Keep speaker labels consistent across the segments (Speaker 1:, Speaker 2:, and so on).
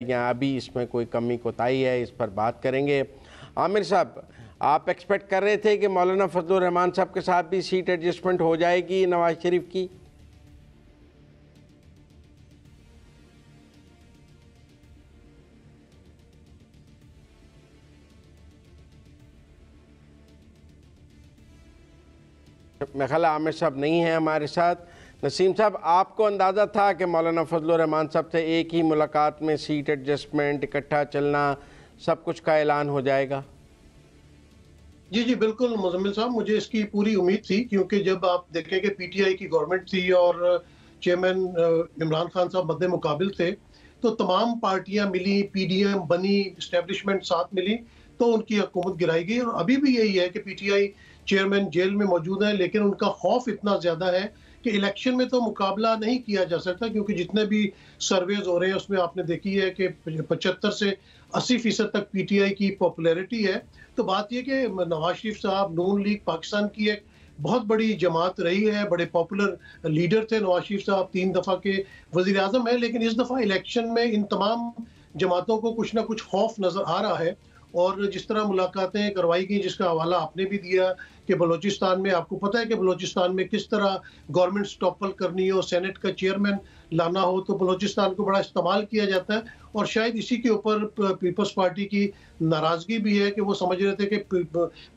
Speaker 1: या अभी इसमें कोई कमी कोताही है, इस पर बात करेंगे। आमिर साहब, आप एक्सपेक्ट कर रहे थे कि मौलाना फजलुर रहमान साहब के साथ भी सीट एडजस्टमेंट हो जाएगी नवाज शरीफ की? मेरा ख्याल है आमिर साहब नहीं है हमारे साथ। नसीम साहब, आपको अंदाज़ा था कि मौलाना फजलुर रहमान साहब से एक ही मुलाकात में सीट एडजस्टमेंट, इकट्ठा चलना, सब कुछ का ऐलान हो जाएगा?
Speaker 2: जी जी बिल्कुल मुजम्मिल साहब, मुझे इसकी पूरी उम्मीद थी, क्योंकि जब आप देखें कि पीटीआई की गवर्नमेंट थी और चेयरमैन इमरान खान साहब मद्दे मुकाबिल थे, तो तमाम पार्टियां मिली, पीडीएम बनी, इस्टेब्लिशमेंट साथ मिली, तो उनकी हुकूमत गिराई गई। और अभी भी यही है कि पीटीआई चेयरमैन जेल में मौजूद है, लेकिन उनका खौफ इतना ज्यादा है कि इलेक्शन में तो मुकाबला नहीं किया जा सकता, क्योंकि जितने भी सर्वेज हो रहे हैं उसमें आपने देखी है कि 75 से 80% तक पीटीआई की पॉपुलैरिटी है। तो बात यह कि नवाज शरीफ साहब नून लीग पाकिस्तान की एक बहुत बड़ी जमात रही है, बड़े पॉपुलर लीडर थे नवाज शरीफ साहब, 3 दफा के वजीर आजम है, लेकिन इस दफा इलेक्शन में इन तमाम जमातों को कुछ ना कुछ खौफ नजर आ रहा है। और जिस तरह मुलाकातें करवाई गई, जिसका हवाला आपने भी दिया कि बलूचिस्तान में, आपको पता है कि बलूचिस्तान में किस तरह गवर्नमेंट टॉपल करनी हो, सेनेट का चेयरमैन लाना हो, तो बलूचिस्तान को बड़ा इस्तेमाल किया जाता है। और शायद इसी के ऊपर पीपल्स पार्टी की नाराजगी भी है कि वो समझ रहे थे कि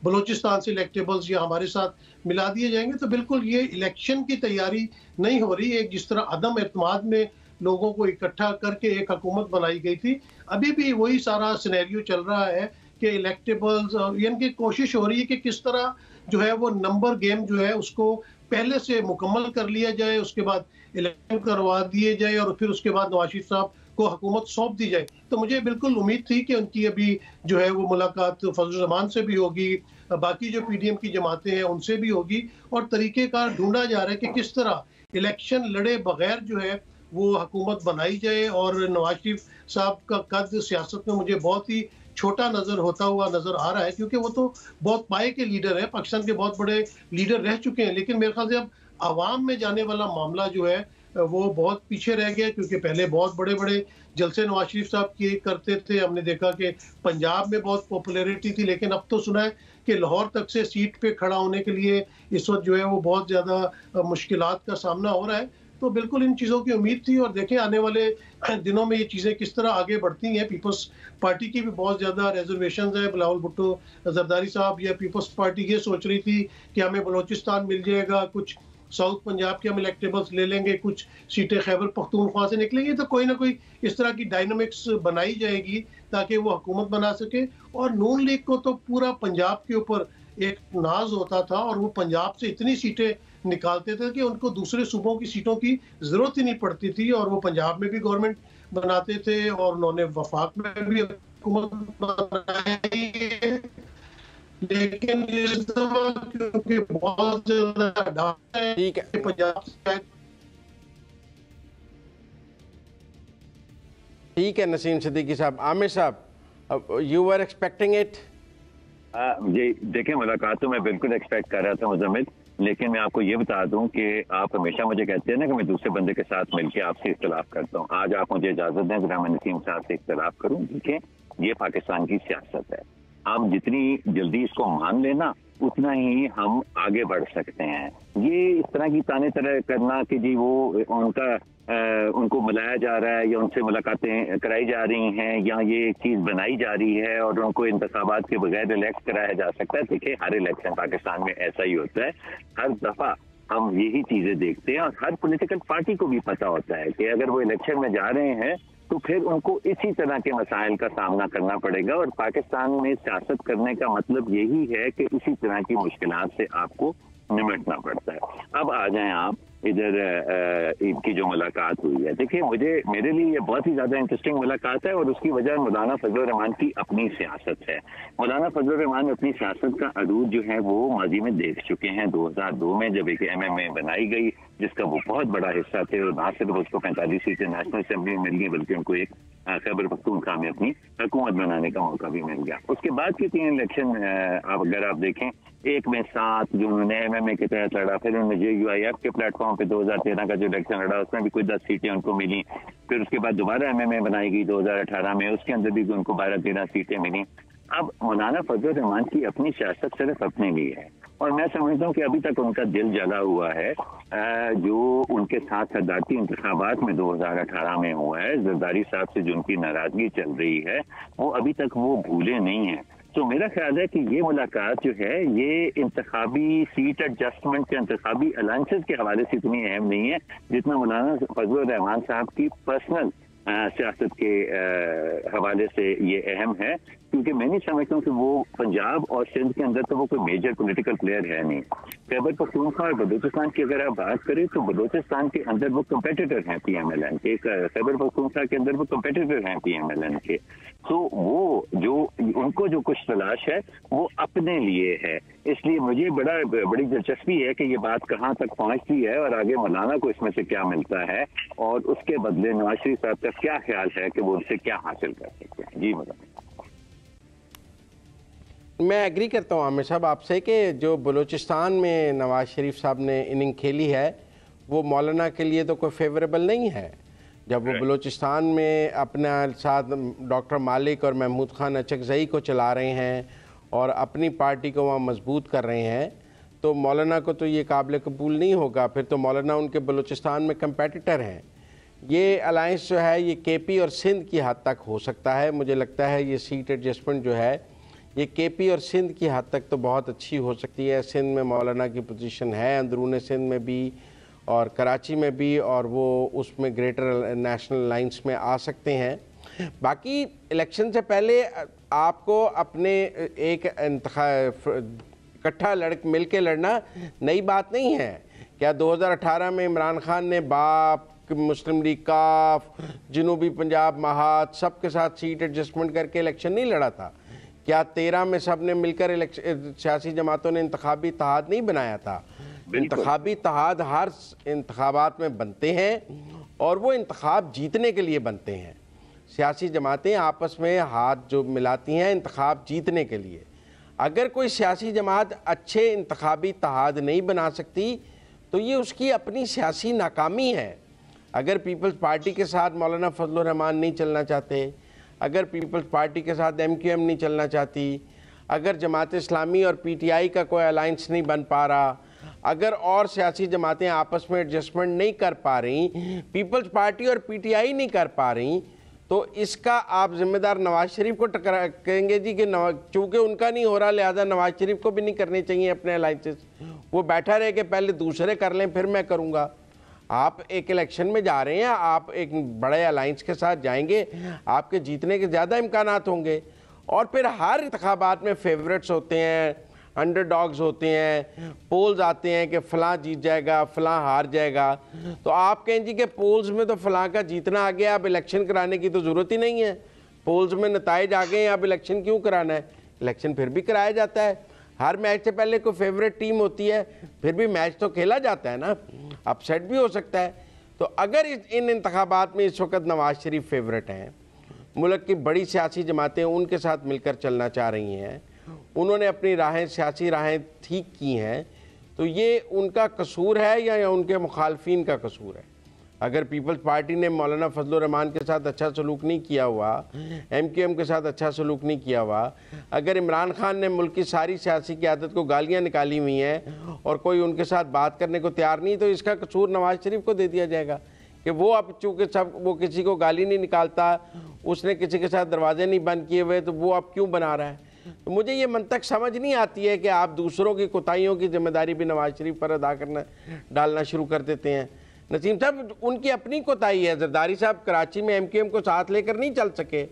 Speaker 2: बलूचिस्तान से इलेक्टेबल्स या हमारे साथ मिला दिए जाएंगे। तो बिल्कुल ये इलेक्शन की तैयारी नहीं हो रही। एक जिस तरह अदम एतमाद में लोगों को इकट्ठा करके एक हुकूमत बनाई गई थी, अभी भी वही सारा सिनेरियो चल रहा है कि इलेक्टेबल्स, यानी कि कोशिश हो रही है कि किस तरह जो है वो नंबर गेम जो है उसको पहले से मुकम्मल कर लिया जाए, उसके बाद इलेक्शन करवा दिए जाए और फिर उसके बाद नवाज शरीफ साहब को हुकूमत सौंप दी जाए। तो मुझे बिल्कुल उम्मीद थी कि उनकी अभी जो है वो मुलाकात फजल रहमान से भी होगी, बाकी जो पीडीएम की जमातें हैं उनसे भी होगी, और तरीकेकार ढूंढा जा रहा है कि किस तरह इलेक्शन लड़े बगैर जो है वो हुकूमत बनाई जाए। और नवाज शरीफ साहब का कद सियासत में मुझे बहुत ही छोटा नजर होता हुआ नजर आ रहा है, क्योंकि वो तो बहुत पाए के लीडर है, पाकिस्तान के बहुत बड़े लीडर रह चुके हैं, लेकिन मेरे ख्याल से अब आवाम में जाने वाला मामला जो है वो बहुत पीछे रह गया। क्योंकि पहले बहुत बड़े बड़े जलसे नवाज शरीफ साहब किए करते थे, हमने देखा कि पंजाब में बहुत पॉपुलैरिटी थी, लेकिन अब तो सुना है कि लाहौर तक से सीट पे खड़ा होने के लिए इस वक्त जो है वो बहुत ज्यादा मुश्किलात का सामना हो रहा है। तो बिल्कुल इन चीज़ों की उम्मीद थी, और देखें आने वाले दिनों में ये चीज़ें किस तरह आगे बढ़ती हैं। पीपल्स पार्टी की भी बहुत ज़्यादा रिजर्वेशन है, बिलावल भुट्टो जरदारी साहब या पीपल्स पार्टी ये सोच रही थी कि हमें बलूचिस्तान मिल जाएगा, कुछ साउथ पंजाब के हम इलेक्टेबल्स ले लेंगे, कुछ सीटें खैबर पख्तूनख्वा से निकलेंगी, तो कोई ना कोई इस तरह की डायनामिक्स बनाई जाएगी ताकि वो हुकूमत बना सके। और नून लीग को तो पूरा पंजाब के ऊपर एक नाज होता था, और वो पंजाब से इतनी सीटें निकालते थे कि उनको दूसरे सूबों की सीटों की जरूरत ही नहीं पड़ती थी, और वो पंजाब में भी गवर्नमेंट बनाते थे और उन्होंने वफाक में भी हुकूमत बनाई है। लेकिन इस दफा क्योंकि बहुत ज्यादा डाटा
Speaker 1: ठीक है,
Speaker 2: है पंजाब से,
Speaker 1: ठीक है नसीम सिद्दीकी साहब। आमिर साहब, यू वर एक्सपेक्टिंग इट?
Speaker 3: जी देखिए, मुलाकात तो मैं बिल्कुल एक्सपेक्ट कर रहा था मुजम्मिल, लेकिन मैं आपको ये बता दूं कि आप हमेशा मुझे कहते हैं ना कि मैं दूसरे बंदे के साथ मिलकर आपसे इख्तलाफ करता हूं। आज आप मुझे इजाजत दें कि मैं नसीम साहब से इख्तलाफ करूं। देखिए, ये पाकिस्तान की सियासत है, आप जितनी जल्दी इसको मान लेना उतना ही हम आगे बढ़ सकते हैं। ये इस तरह की ताने तरह करना कि जी वो उनको बुलाया जा रहा है या उनसे मुलाकातें कराई जा रही हैं या ये चीज बनाई जा रही है और उनको इंतखाबात के बगैर इलेक्ट कराया जा सकता है। देखिए, हर इलेक्शन पाकिस्तान में ऐसा ही होता है, हर दफा हम यही चीजें देखते हैं, और हर पॉलिटिकल पार्टी को भी पता होता है कि अगर वो इलेक्शन में जा रहे हैं तो फिर उनको इसी तरह के मसाइल का सामना करना पड़ेगा। और पाकिस्तान में सियासत करने का मतलब यही है कि इसी तरह की मुश्किलात से आपको निपटना पड़ता है। अब आ जाएं आप इधर इनकी जो मुलाकात हुई है। देखिए, मेरे लिए ये बहुत ही ज्यादा इंटरेस्टिंग मुलाकात है, और उसकी वजह मौलाना फजलुर रहमान की अपनी सियासत है। मौलाना फजलुर रहमान अपनी सियासत का अरूज जो है वो माजी में देख चुके हैं। 2002 में जब एक MMA बनाई गई, जिसका वो बहुत बड़ा हिस्सा थे, और ना सिर्फ उसको 45 सीटें नेशनल असेंबली में मिल गई बल्कि उनको एक खैबर पख्तूनख्वा में अपनी हुकूमत बनाने का मौका भी मिल गया। उसके बाद के 3 इलेक्शन अगर आप देखें, एक में 7 जो उन्होंने MMA के तहत लड़ा, फिर उन्होंने JUIF के प्लेटफॉर्म पे 2013 का जो इलेक्शन लड़ा उसमें भी कोई 10 सीटें उनको मिली। फिर उसके बाद दोबारा MMA बनाई गई 2018 में, उसके अंदर भी उनको 12-13 सीटें मिली। अब मौलाना फजल रहमान की अपनी सियासत सिर्फ अपने लिए है, और मैं समझता हूँ कि अभी तक उनका दिल जला हुआ है। जो उनके साथ सदारती इंतखाबात में 2018 में हुआ है, जरदारी साहब से जो उनकी नाराजगी चल रही है, वो अभी तक वो भूले नहीं है। तो मेरा ख्याल है कि ये मुलाकात जो है ये इंतखाबी सीट एडजस्टमेंट के इंतखाबी अलायंसेस के हवाले से इतनी अहम नहीं है जितना मौलाना फजल रहमान साहब की पर्सनल सियासत के हवाले से ये अहम है, क्योंकि मैं नहीं समझता हूँ कि वो पंजाब और सिंध के अंदर तो वो कोई मेजर पॉलिटिकल प्लेयर है नहीं। खैबर पख्तूनख्वा और बलूचिस्तान की अगर आप बात करें तो बलूचिस्तान के अंदर वो कंपेटिटर हैं PMLN के, खैबर पख्तूनख्वा के अंदर वो कंपेटिटर हैं PMLN के। तो वो जो उनको जो कुछ तलाश है वो अपने लिए है, इसलिए मुझे बड़ी दिलचस्पी है कि ये बात कहाँ तक पहुँचती है और आगे मौलाना को इसमें से क्या मिलता है, और उसके बदले नवाज शरीफ साहब का क्या ख्याल है कि वो उनसे क्या हासिल कर सकते हैं। जी मौलाना,
Speaker 1: मैं एग्री करता हूँ आमिर साहब आपसे कि जो बलूचिस्तान में नवाज शरीफ साहब ने इनिंग खेली है वो मौलाना के लिए तो कोई फेवरेबल नहीं है। जब वो बलूचिस्तान में अपने साथ डॉक्टर मालिक और महमूद खान अचकजई को चला रहे हैं और अपनी पार्टी को वहाँ मजबूत कर रहे हैं, तो मौलाना को तो ये काबिल कबूल नहीं होगा। फिर तो मौलाना उनके बलूचिस्तान में कंपेटिटर हैं। ये अलायंस जो है ये KP और सिंध की हद तक हो सकता है। मुझे लगता है ये सीट एडजस्टमेंट जो है ये KP और सिंध की हद तक तो बहुत अच्छी हो सकती है। सिंध में मौलाना की पोजीशन है, अंदरून सिंध में भी और कराची में भी, और वो उसमें ग्रेटर नेशनल लाइंस में आ सकते हैं। बाकी इलेक्शन से पहले आपको अपने एक इकट्ठा मिल के लड़ना नई बात नहीं है। क्या 2018 में इमरान खान ने बाप, मुस्लिम लीग, काफ, जनूबी पंजाब, महात सबके साथ सीट एडजस्टमेंट करके इलेक्शन नहीं लड़ा था? क्या 13 में सब ने मिलकर सियासी जमातों ने इंतखाबी इत्तेहाद नहीं बनाया था? इंतखाबी इत्तेहाद हर इंतखाबात में बनते हैं और वो इंतखाब जीतने के लिए बनते हैं। सियासी जमातें आपस में हाथ जो मिलाती हैं इंतखाब जीतने के लिए। अगर कोई सियासी जमात अच्छे इंतखाबी इत्तेहाद नहीं बना सकती तो ये उसकी अपनी सियासी नाकामी है। अगर पीपल्स पार्टी के साथ मौलाना फजल रहमान नहीं चलना चाहते, अगर पीपल्स पार्टी के साथ MQM नहीं चलना चाहती, अगर जमात इस्लामी और PTI का कोई अलायंस नहीं बन पा रहा, अगर और सियासी जमातें आपस में एडजस्टमेंट नहीं कर पा रही, पीपल्स पार्टी और PTI नहीं कर पा रही, तो इसका आप जिम्मेदार नवाज शरीफ को टकरा कहेंगे जी कि चूँकि उनका नहीं हो रहा लिहाजा नवाज शरीफ को भी नहीं करने चाहिए अपने अलायंसेस। वो बैठा रहे कि पहले दूसरे कर लें फिर मैं करूँगा। आप एक इलेक्शन में जा रहे हैं, आप एक बड़े अलायंस के साथ जाएंगे, आपके जीतने के ज़्यादा इम्कानात होंगे। और फिर हर इंतखाबात में फेवरेट्स होते हैं, अंडरडॉग्स होते हैं, पोल्स आते हैं कि फ़लाँ जीत जाएगा, फ़लाँ हार जाएगा। तो आप कहें जी कि पोल्स में तो फ़लाँ का जीतना आ गया, अब इलेक्शन कराने की तो ज़रूरत ही नहीं है। पोल्स में नताइज आ गए, अब इलेक्शन क्यों कराना है? इलेक्शन फिर भी कराया जाता है। हर मैच से पहले कोई फेवरेट टीम होती है, फिर भी मैच तो खेला जाता है ना, अपसेट भी हो सकता है। तो अगर इन इंतखाबात में इस वक्त नवाज शरीफ फेवरेट हैं, मुल्क की बड़ी सियासी जमातें उनके साथ मिलकर चलना चाह रही हैं, उन्होंने अपनी राहें सियासी राहें ठीक की हैं, तो ये उनका कसूर है या उनके मुखालफिन का कसूर है? अगर पीपल्स पार्टी ने मौलाना फजल रहमान के साथ अच्छा सलूक नहीं किया हुआ, MQM के साथ अच्छा सलूक नहीं किया हुआ, अगर इमरान खान ने मुल्क की सारी सियासी क़यादत को गालियाँ निकाली हुई हैं और कोई उनके साथ बात करने को तैयार नहीं, तो इसका कसूर नवाज शरीफ को दे दिया जाएगा कि वो अब चूँकि वो किसी को गाली नहीं निकालता, उसने किसी के साथ दरवाजे नहीं बंद किए हुए, तो वो अब क्यों बना रहा है? तो मुझे ये मंतक समझ नहीं आती है कि आप दूसरों की कोताहियों की जिम्मेदारी भी नवाज शरीफ पर अदा करना डालना शुरू कर देते हैं। नसीम साहब, उनकी अपनी कोताही है। जरदारी साहब कराची में MQM को साथ लेकर नहीं चल सके,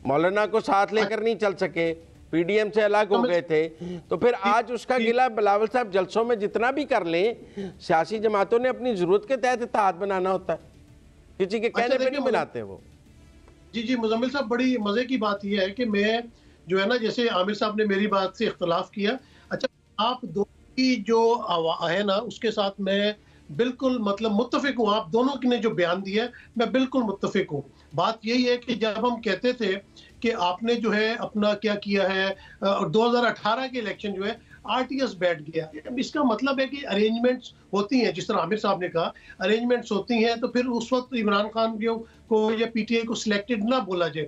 Speaker 1: मौलाना को साथ लेकर नहीं चल सके, PDM से अलग हो गए थे, तो फिर आज उसका गिला बिलावल साहब जलसों में जितना भी कर लें, सियासी जमातों ने अपनी जरूरत के तहत इत्तेहाद बनाना होता है, किसी के कहने पे नहीं बनाते वो।
Speaker 2: जी मुजम्मिल साहब, बड़ी मजे की बात यह है कि मैं जो है ना, जैसे आमिर साहब ने मेरी बात से इख्तलाफ किया, अच्छा आप दो की जो है ना उसके साथ मैं बिल्कुल मतलब मुत्तफिक हूँ, आप दोनों ने जो बयान दिया है मैं बिल्कुल मुत्तफिक हूँ। बात यही है कि जब हम कहते थे कि आपने जो है अपना क्या किया है, 2018 के इलेक्शन जो है आरटीएस बैठ गया। अब इसका मतलब है कि अरेंजमेंट्स होती हैं, जिस तरह आमिर साहब ने कहा अरेंजमेंट्स होती हैं, तो फिर उस वक्त इमरान खान को या पीटीआई को सिलेक्टेड ना बोला जाए।